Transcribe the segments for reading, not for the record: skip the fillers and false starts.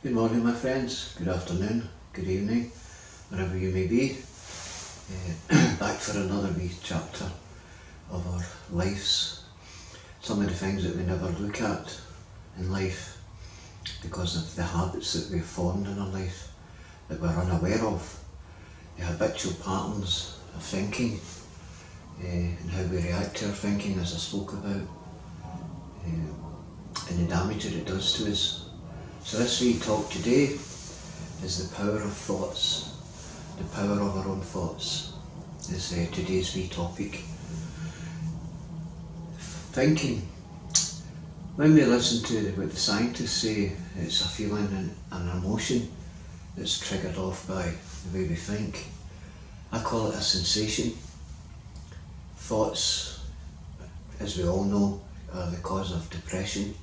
Good morning, my friends. Good afternoon, good evening, wherever you may be. Back for another wee chapter of our lives. Some of the things that we never look at in life because of the habits that we've formed in our life that we're unaware of. The habitual patterns of thinking and how we react to our thinking, as I spoke about, and the damage that it does to us. So this wee talk today is the power of thoughts. The power of our own thoughts is today's wee topic. Thinking. When we listen to what the scientists say, it's a feeling and an emotion that's triggered off by the way we think. I call it a sensation. Thoughts, as we all know, are the cause of depression,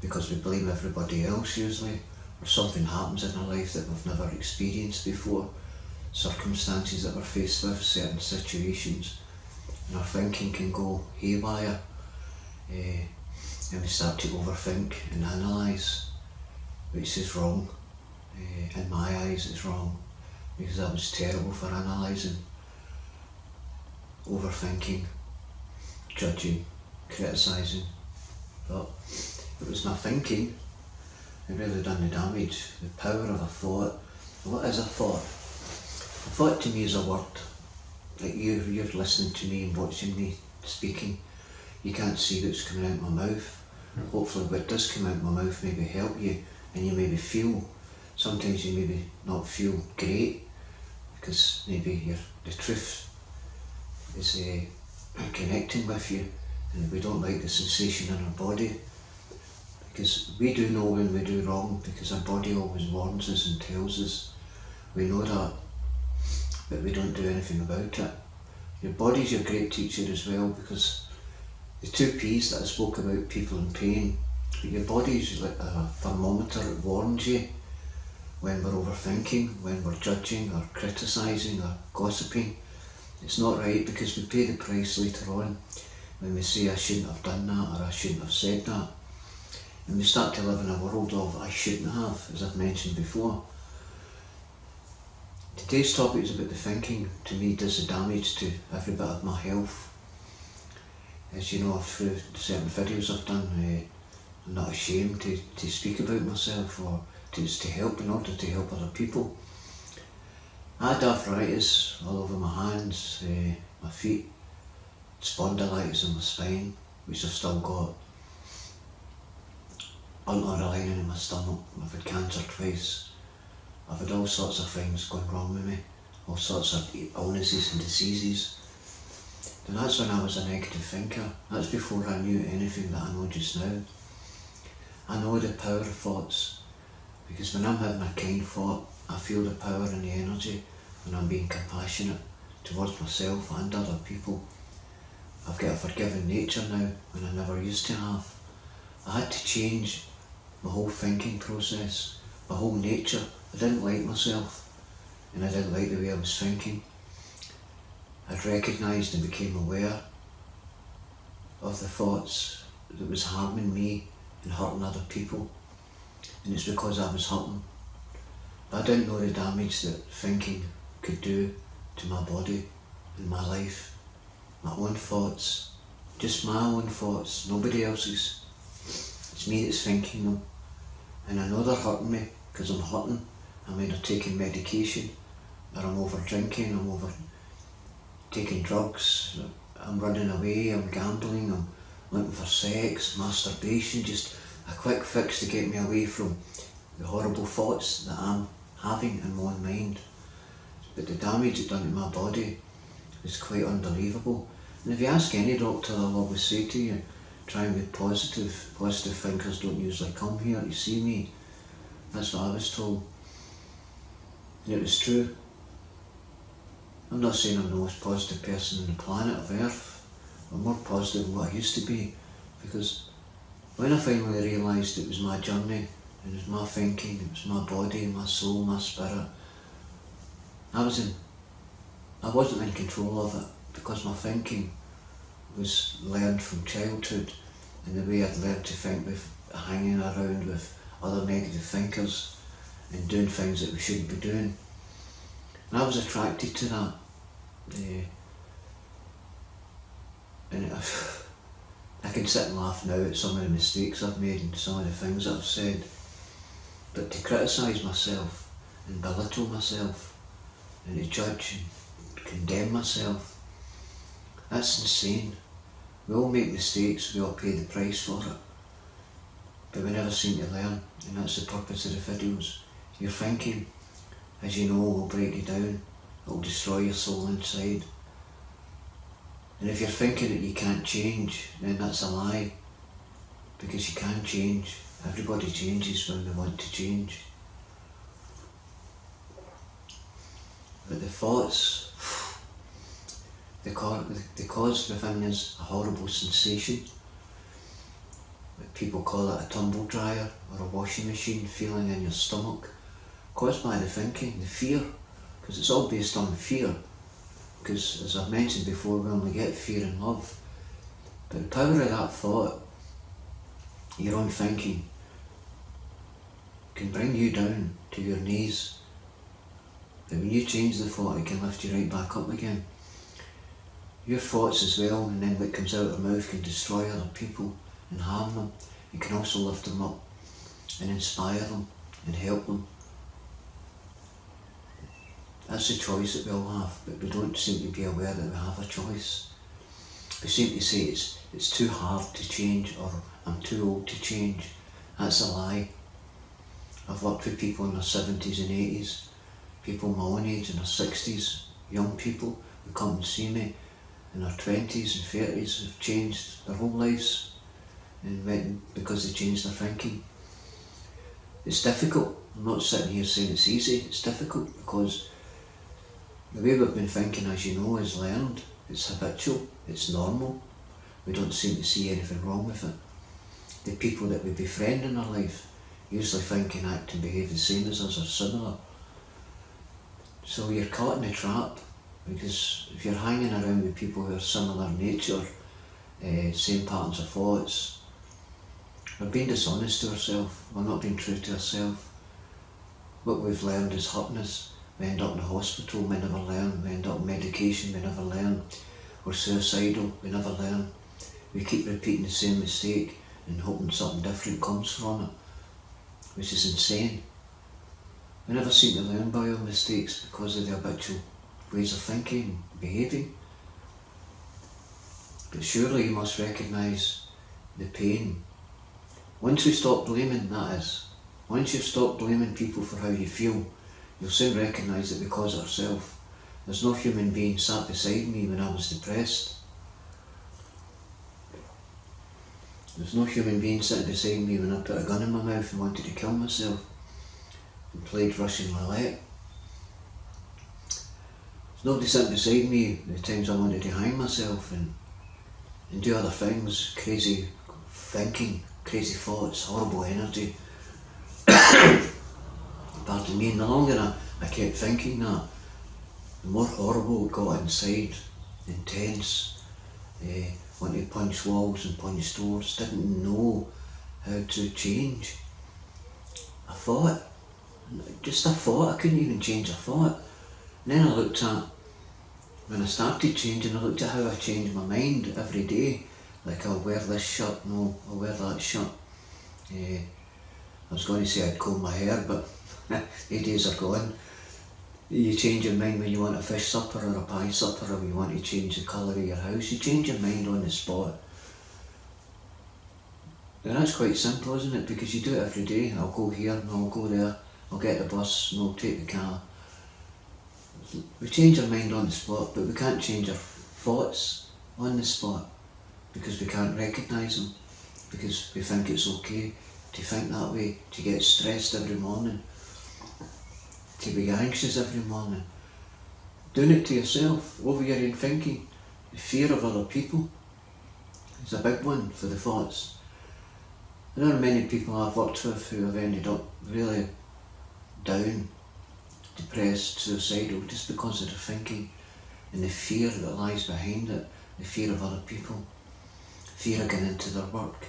because we blame everybody else usually, or something happens in our life that we've never experienced before, circumstances that we're faced with, certain situations, and our thinking can go haywire, and we start to overthink and analyse, which is wrong. In my eyes it's wrong, because I was terrible for analysing, overthinking, judging, criticising, but it was my thinking that really done the damage. The power of a thought. What is a thought? A thought to me is a word. Like you're listening to me and watching me speaking. You can't see what's coming out of my mouth. Hopefully what does come out of my mouth maybe help you, and you maybe feel. Sometimes you maybe not feel great, because maybe the truth is connecting with you, and we don't like the sensation in our body. Because we do know when we do wrong, because our body always warns us and tells us. We know that, but we don't do anything about it. Your body's your great teacher as well, because the two P's that I spoke about, people in pain, but your body's like a thermometer. It warns you when we're overthinking, when we're judging or criticising or gossiping. It's not right, because we pay the price later on when we say I shouldn't have done that, or I shouldn't have said that. And we start to live in a world of I shouldn't have, as I've mentioned before. Today's topic is about the thinking. To me, does the damage to every bit of my health. As you know, through certain videos I've done, I'm not ashamed to speak about myself, or to help, in order to help other people. I had arthritis all over my hands, my feet, spondylitis in my spine, which I've still got. Lining in my stomach. I've had cancer twice. I've had all sorts of things going wrong with me, all sorts of illnesses and diseases. And that's when I was a negative thinker. That's before I knew anything that I know just now. I know the power of thoughts, because when I'm having a kind thought, I feel the power and the energy when I'm being compassionate towards myself and other people. I've got a forgiving nature now when I never used to have. I had to change my whole thinking process, my whole nature. I didn't like myself, and I didn't like the way I was thinking. I'd recognised and became aware of the thoughts that was harming me and hurting other people, and it's because I was hurting. But I didn't know the damage that thinking could do to my body and my life. My own thoughts, just my own thoughts, nobody else's. It's me that's thinking them, and I know they're hurting me, because I'm hurting. I'm either taking medication, or I'm over drinking, I'm over taking drugs, I'm running away, I'm gambling, I'm looking for sex, masturbation, just a quick fix to get me away from the horrible thoughts that I'm having in my own mind. But the damage it done to my body is quite unbelievable. And if you ask any doctor, they'll always say to you, try and be positive. Positive thinkers don't usually come here to see me. That's what I was told. And it was true. I'm not saying I'm the most positive person on the planet of Earth. I'm more positive than what I used to be, because when I finally realised it was my journey, it was my thinking, it was my body, my soul, my spirit, I wasn't in control of it, because my thinking was learned from childhood, and the way I'd learned to think with hanging around with other negative thinkers and doing things that we shouldn't be doing. And I was attracted to that. And I can sit and laugh now at some of the mistakes I've made and some of the things that I've said. But to criticise myself and belittle myself and to judge and condemn myself, that's insane. We all make mistakes, we all pay the price for it. But we never seem to learn, and that's the purpose of the videos. Your thinking, as you know, will break you down. It will destroy your soul inside. And if you're thinking that you can't change, then that's a lie. Because you can change. Everybody changes when they want to change. But the thoughts, they cause within us a horrible sensation. People call it a tumble dryer or a washing machine feeling in your stomach, caused by the thinking, the fear, because it's all based on fear. Because as I've mentioned before, we only get fear and love. But the power of that thought, your own thinking, can bring you down to your knees. But when you change the thought, it can lift you right back up again. Your thoughts as well, and then what comes out of your mouth can destroy other people and harm them. It can also lift them up and inspire them and help them. That's the choice that we all have, but we don't seem to be aware that we have a choice. We seem to say it's too hard to change, or I'm too old to change. That's a lie. I've worked with people in their 70s and 80s, people my own age in their 60s, young people who come and see me in their 20s and 30s have changed their whole lives because they changed their thinking. It's difficult. I'm not sitting here saying it's easy. It's difficult because the way we've been thinking, as you know, is learned. It's habitual. It's normal. We don't seem to see anything wrong with it. The people that we befriend in our life usually think and act and behave the same as us or similar. So you're caught in a trap, because if you're hanging around with people who are similar nature, same patterns of thoughts, we're being dishonest to ourselves, we're not being true to ourselves. What we've learned is hurting us. We end up in the hospital, we never learn. We end up in medication, we never learn. We're suicidal, we never learn. We keep repeating the same mistake and hoping something different comes from it, which is insane. We never seem to learn by our mistakes because of the habitual ways of thinking, behaving. But surely you must recognise the pain. Once we stop blaming, that is, once you've stopped blaming people for how you feel, you'll soon recognise that we cause it ourselves. There's no human being sat beside me when I was depressed. There's no human being sitting beside me when I put a gun in my mouth and wanted to kill myself and played Russian roulette. There's nobody sitting beside me the times I wanted to hang myself and do other things, crazy thinking, crazy thoughts, horrible energy. Pardon me, and the longer I kept thinking that, the more horrible it got inside, intense, wanted to punch walls and punch doors, didn't know how to change. I thought, just a thought, I couldn't even change a thought. And then I looked at, when I started changing, I looked at how I changed my mind every day. Like, I'll wear this shirt, no, I'll wear that shirt. I was going to say I'd comb my hair, but the days are gone. You change your mind when you want a fish supper or a pie supper, or you want to change the colour of your house. You change your mind on the spot. And that's quite simple, isn't it? Because you do it every day. I'll go here, no, I'll go there, I'll get the bus, no, I'll take the car. We change our mind on the spot, but we can't change our thoughts on the spot because we can't recognise them, because we think it's okay to think that way, to get stressed every morning, to be anxious every morning. Doing it to yourself, over your own thinking. The fear of other people is a big one for the thoughts. There are many people I've worked with who have ended up really down, depressed, suicidal, just because of the thinking and the fear that lies behind it, the fear of other people, fear of getting into their work,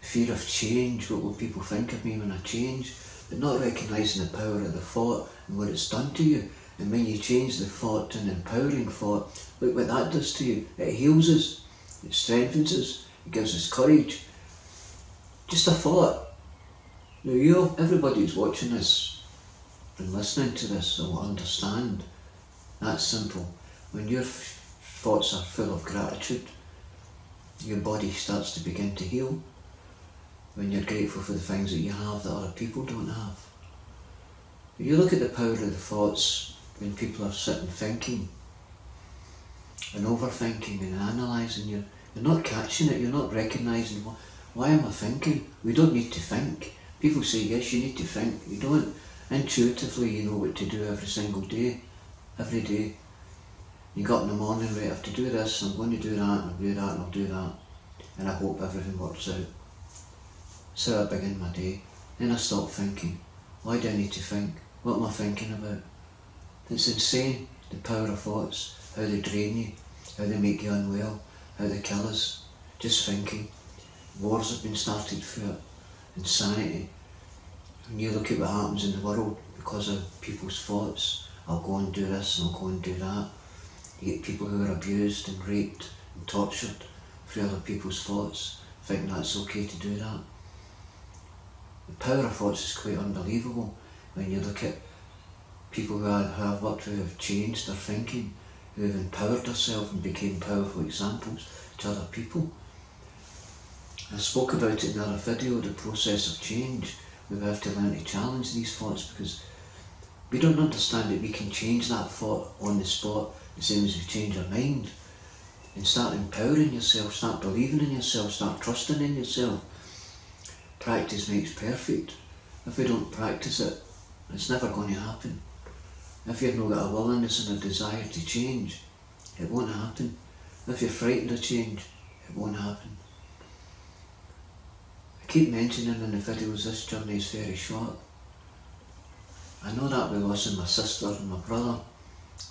fear of change. What will people think of me when I change? but not recognising the power of the thought and what it's done to you. And when you change the thought to an empowering thought, look what that does to you. It heals us, it strengthens us, it gives us courage. Just a thought. Now everybody who's watching this and listening to this will understand. That's simple. When your thoughts are full of gratitude, your body starts to begin to heal. When you're grateful for the things that you have that other people don't have. If you look at the power of the thoughts when people are sitting thinking and overthinking and analysing, you're not catching it, you're not recognising, why am I thinking? We don't need to think. People say, yes, you need to think. You don't. Intuitively, you know what to do every single day. Every day. You got up in the morning, right, I have to do this, I'm going to do that, and I'll do that, and I'll do that. And I hope everything works out. So I begin my day. Then I stop thinking. Why do I need to think? What am I thinking about? It's insane, the power of thoughts, how they drain you, how they make you unwell, how they kill us. Just thinking. Wars have been started for it. Insanity. When you look at what happens in the world because of people's thoughts, I'll go and do this and I'll go and do that. You get people who are abused and raped and tortured for other people's thoughts, thinking that's okay to do that. The power of thoughts is quite unbelievable when you look at people who have worked, who have changed their thinking, who have empowered themselves and became powerful examples to other people. I spoke about it in another video, the process of change. We have to learn to challenge these thoughts because we don't understand that we can change that thought on the spot the same as we change our mind. And start empowering yourself, start believing in yourself, start trusting in yourself. Practice makes perfect. If we don't practice it, it's never going to happen. If you've not got a willingness and a desire to change, it won't happen. If you're frightened of change, it won't happen. I keep mentioning in the videos this journey is very short. I know that with losing my sister and my brother,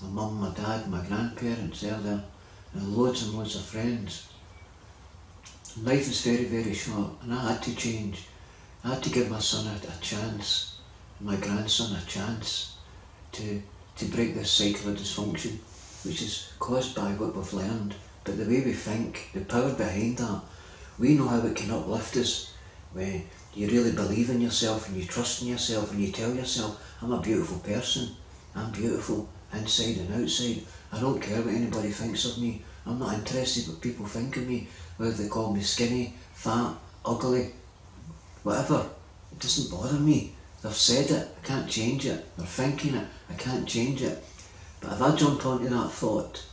my mum, my dad, my grandparents earlier, and loads of friends. Life is very, very short, and I had to change. I had to give my son a chance, and my grandson a chance to break this cycle of dysfunction, which is caused by what we've learned. But the way we think, the power behind that, we know how it can uplift us when you really believe in yourself and you trust in yourself and you tell yourself, I'm a beautiful person, I'm beautiful inside and outside. I don't care what anybody thinks of me. I'm not interested what people think of me, whether they call me skinny, fat, ugly, whatever. It doesn't bother me. They've said it, I can't change it. They're thinking it, I can't change it. But if I jump onto that thought,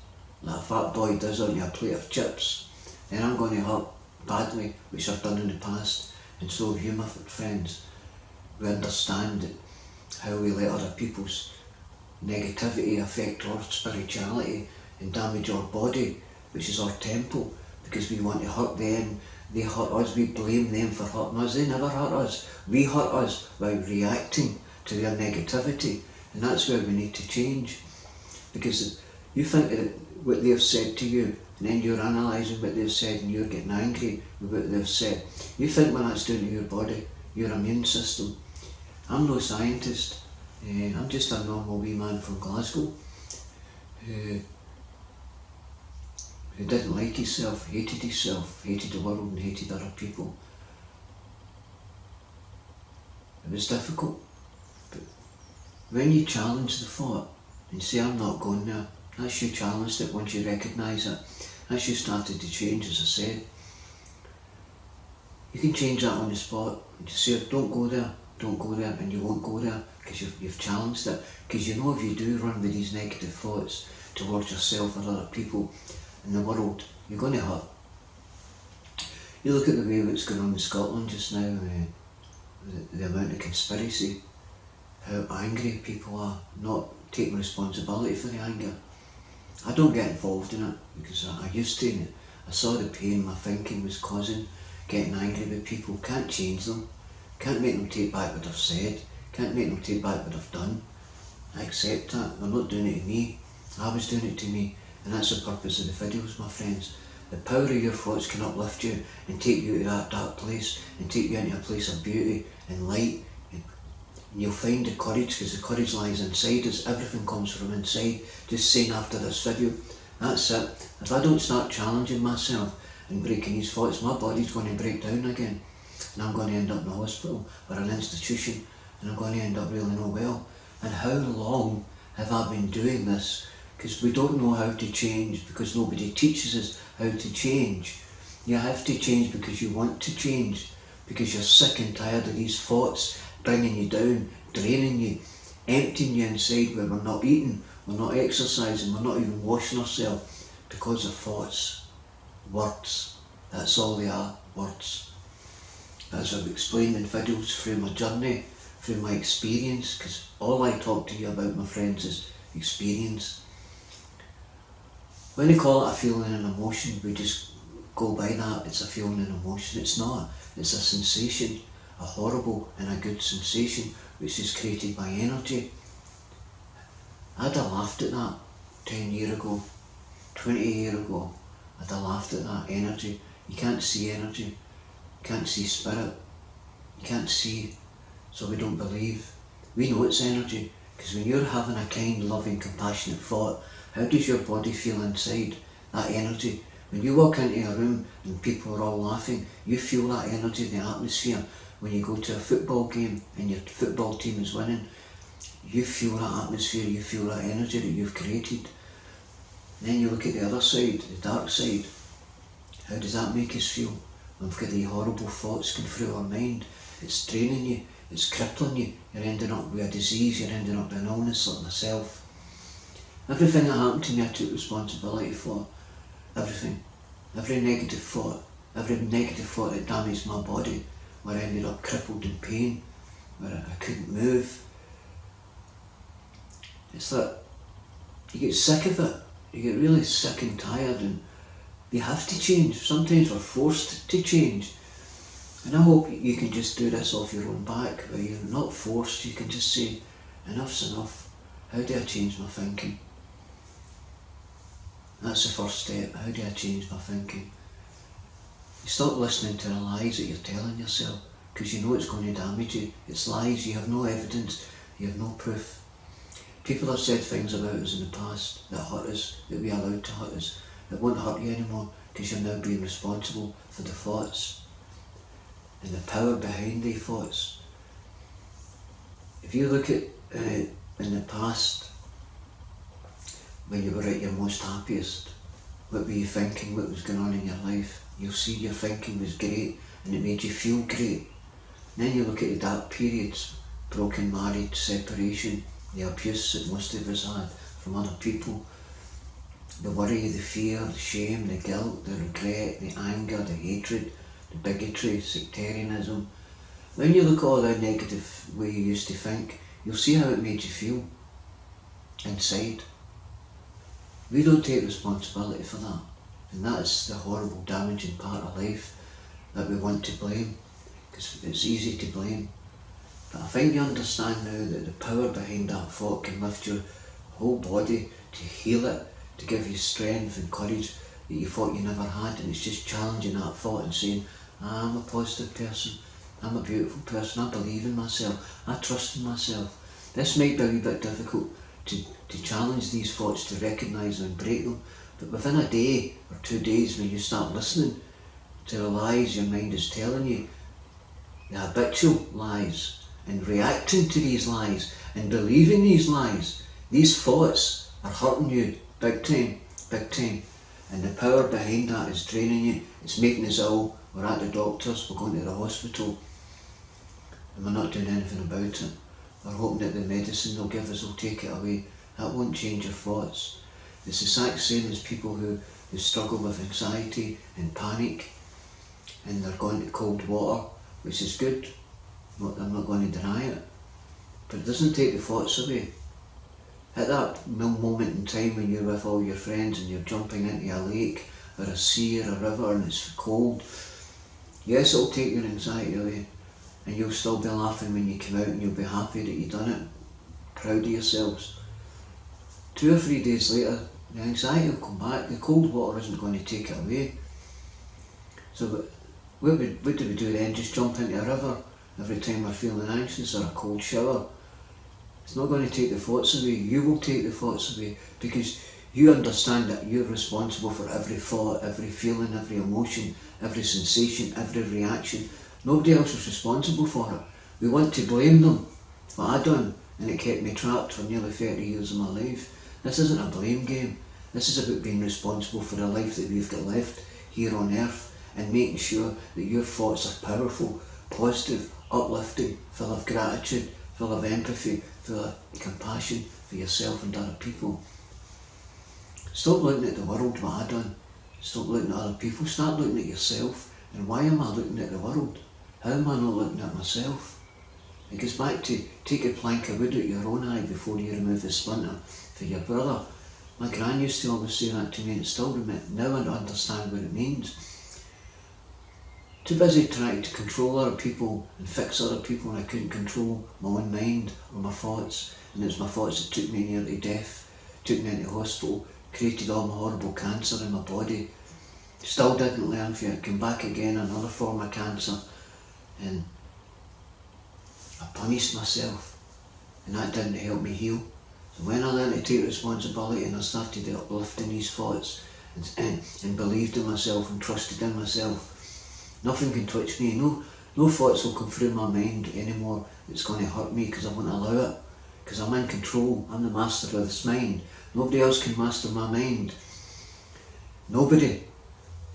like a fat boy does onto a plate of chips, then I'm going to hurt badly, which I've done in the past. And so have you, my friends. We understand how we let other people's negativity affect our spirituality and damage our body, which is our temple, because we want to hurt them. They hurt us, we blame them for hurting us. They never hurt us. We hurt us by reacting to their negativity, and that's where we need to change. Because you think that what they've said to you, and then you're analysing what they've said and you're getting angry with what they've said. You think what that's doing to your body, your immune system. I'm no scientist. I'm just a normal wee man from Glasgow who didn't like himself, hated the world and hated other people. It was difficult. But when you challenge the thought and say, I'm not going there, that's you challenged it once you recognise it. That's you started to change, as I said. You can change that on the spot. You say, don't go there, and you won't go there because you've challenged it. Because you know if you do run with these negative thoughts towards yourself or other people in the world, you're going to hurt. You look at the way what's going on in Scotland just now, the amount of conspiracy, how angry people are, not taking responsibility for the anger. I don't get involved in it because I used to. I saw the pain my thinking was causing, getting angry with people. Can't change them, can't make them take back what I've said, can't make them take back what I've done. I accept that. They're not doing it to me. I was doing it to me, and that's the purpose of the videos, my friends. The power of your thoughts can uplift you and take you to that dark place and take you into a place of beauty and light And you'll find the courage, because the courage lies inside us. Everything comes from inside. Just saying after this video, that's it. If I don't start challenging myself and breaking these thoughts, my body's going to break down again. And I'm going to end up in a hospital or an institution, and I'm going to end up really not well. And how long have I been doing this? Because we don't know how to change, because nobody teaches us how to change. You have to change because you want to change, because you're sick and tired of these thoughts bringing you down, draining you, emptying you inside, where we're not eating, we're not exercising, we're not even washing ourselves because of thoughts. Words. That's all they are, words. As I've explained in videos through my journey, through my experience, because all I talk to you about, my friends, is experience. When we call it a feeling and emotion, we just go by that. It's a feeling and emotion. It's not. It's a sensation, a horrible and a good sensation, which is created by energy. I'd have laughed at that 10 years ago, 20 years ago. I'd have laughed at that energy. You can't see energy. You can't see spirit. You can't see, so we don't believe. We know it's energy, because when you're having a kind, loving, compassionate thought, how does your body feel inside? That energy. When you walk into a room and people are all laughing, you feel that energy, the atmosphere. When you go to a football game and your football team is winning, you feel that atmosphere, you feel that energy that you've created. And then you look at the other side, the dark side. How does that make us feel? When we've got these horrible thoughts going through our mind. It's draining you, it's crippling you, you're ending up with a disease, you're ending up with an illness like myself. Everything that happened to me I took responsibility for. Everything. Every negative thought that damaged my body, where I ended up crippled in pain, where I couldn't move. It's that you get sick of it. You get really sick and tired, and you have to change. Sometimes we're forced to change. And I hope you can just do this off your own back, where you're not forced. You can just say, enough's enough. How do I change my thinking? That's the first step. How do I change my thinking? You stop listening to the lies that you're telling yourself, because you know it's going to damage you. It's lies. You have no evidence. You have no proof. People have said things about us in the past that hurt us, that we allowed to hurt us, that won't hurt you anymore, because you're now being responsible for the thoughts and the power behind the thoughts. If you look at in the past, when you were at your most happiest, what were you thinking, what was going on in your life? You'll see your thinking was great and it made you feel great. And then you look at the dark periods, broken marriage, separation, the abuse that most of us had from other people, the worry, the fear, the shame, the guilt, the regret, the anger, the hatred, the bigotry, sectarianism. When you look at all that negative way you used to think, you'll see how it made you feel inside. We don't take responsibility for that, and that's the horrible, damaging part of life that we want to blame, because it's easy to blame. But I think you understand now that the power behind that thought can lift your whole body, to heal it, to give you strength and courage that you thought you never had. And it's just challenging that thought and saying, I'm a positive person, I'm a beautiful person, I believe in myself, I trust in myself. This might be a wee bit difficult to challenge these thoughts, to recognise them and break them, but within a day or 2 days, when you start listening to the lies your mind is telling you, the habitual lies, and reacting to these lies and believing these lies, these thoughts are hurting you big time, and the power behind that is draining you. It's making us ill. We're at the doctors, we're going to the hospital, and we're not doing anything about it. We're hoping that the medicine they'll give us will take it away. That won't change your thoughts. It's the exact same as people who struggle with anxiety and panic, and they're going to cold water, which is good. I'm not going to deny it, but it doesn't take the thoughts away. At that moment in time when you're with all your friends and you're jumping into a lake or a sea or a river and it's cold, yes, it'll take your anxiety away, and you'll still be laughing when you come out, and you'll be happy that you've done it, proud of yourselves. 2 or 3 days later, the anxiety will come back. The cold water isn't going to take it away. So what do we do then? Just jump into a river every time we're feeling anxious, or a cold shower. It's not going to take the thoughts away. You will take the thoughts away, because you understand that you're responsible for every thought, every feeling, every emotion, every sensation, every reaction. Nobody else is responsible for it. We want to blame them. What I done, and it kept me trapped for nearly 30 years of my life. This isn't a blame game. This is about being responsible for the life that we've got left here on earth, and making sure that your thoughts are powerful, positive, uplifting, full of gratitude, full of empathy, full of compassion for yourself and other people. Stop looking at the world, what I done. Stop looking at other people. Start looking at yourself. And why am I looking at the world? How am I not looking at myself? It goes back to take a plank of wood out your own eye before you remove the splinter for your brother. My gran used to always say that to me, and it still reminds me. Now I understand what it means. Too busy trying to control other people and fix other people, and I couldn't control my own mind or my thoughts. And it's my thoughts that took me nearly death, took me into hospital, created all my horrible cancer in my body. Still didn't learn from it, came back again, another form of cancer, and I punished myself, and that didn't help me heal. So when I learned to take responsibility and I started uplifting these thoughts and believed in myself and trusted in myself, nothing can touch me. No thoughts will come through my mind anymore that's going to hurt me, because I won't allow it, because I'm in control. I'm the master of this mind. Nobody else can master my mind. Nobody.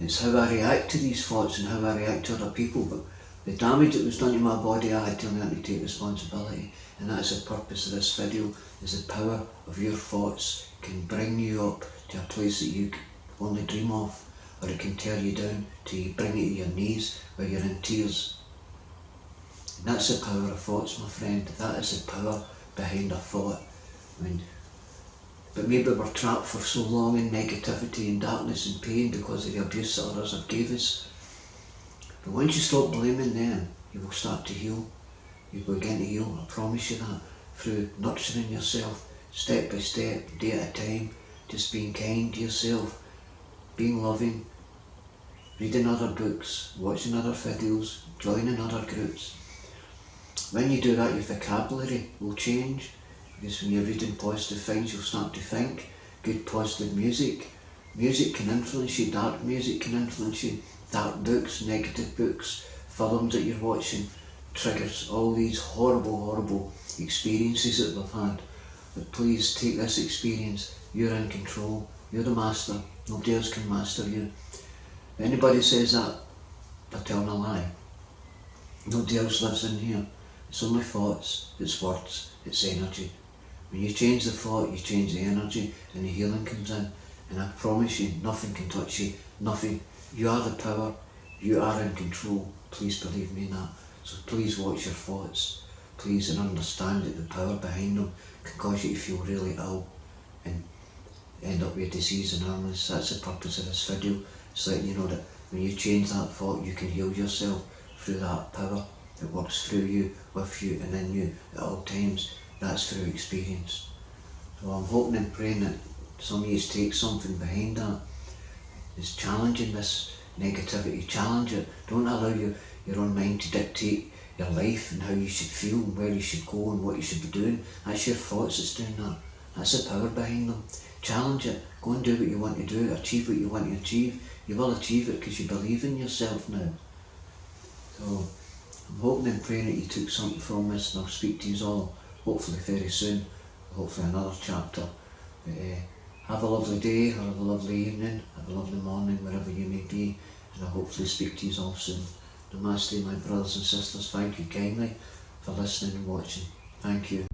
It's how I react to these thoughts and how I react to other people. But the damage that was done to my body, I had to learn to take responsibility. And that's the purpose of this video, is the power of your thoughts can bring you up to a place that you only dream of, or it can tear you down till you bring it to your knees where you're in tears. And that's the power of thoughts, my friend. That is the power behind a thought. But maybe we're trapped for so long in negativity and darkness and pain because of the abuse that others have gave us. But once you stop blaming them, you will start to heal. You will begin to heal, I promise you that, through nurturing yourself, step by step, day at a time, just being kind to yourself, being loving, reading other books, watching other videos, joining other groups. When you do that, your vocabulary will change. Because when you're reading positive things, you'll start to think. Good positive music. Music can influence you, dark music can influence you. Dark books, negative books, films that you're watching, triggers all these horrible experiences that we've had. But please take this experience. You're in control. You're the master. Nobody else can master you. If anybody says that, they're telling a lie. Nobody else lives in here. It's only thoughts, it's words, it's energy. When you change the thought, you change the energy, and the healing comes in. And I promise you, nothing can touch you, nothing. You are the power, you are in control. Please believe me in that. So please watch your thoughts, please, and understand that the power behind them can cause you to feel really ill and end up with disease and illness. That's the purpose of this video. It's letting you know that when you change that thought, you can heal yourself through that power that works through you, with you, and in you at all times. That's through experience. So I'm hoping and praying that some of you take something behind that. It's challenging this negativity. Challenge it. Don't allow your own mind to dictate your life and how you should feel and where you should go and what you should be doing. That's your thoughts that's doing that. That's the power behind them. Challenge it. Go and do what you want to do. Achieve what you want to achieve. You will achieve it because you believe in yourself now. So I'm hoping and praying that you took something from this, and I'll speak to you all hopefully very soon, hopefully another chapter. But, have a lovely day, have a lovely evening, have a lovely morning, wherever you may be, and I'll hopefully speak to you all soon. Namaste, my brothers and sisters. Thank you kindly for listening and watching. Thank you.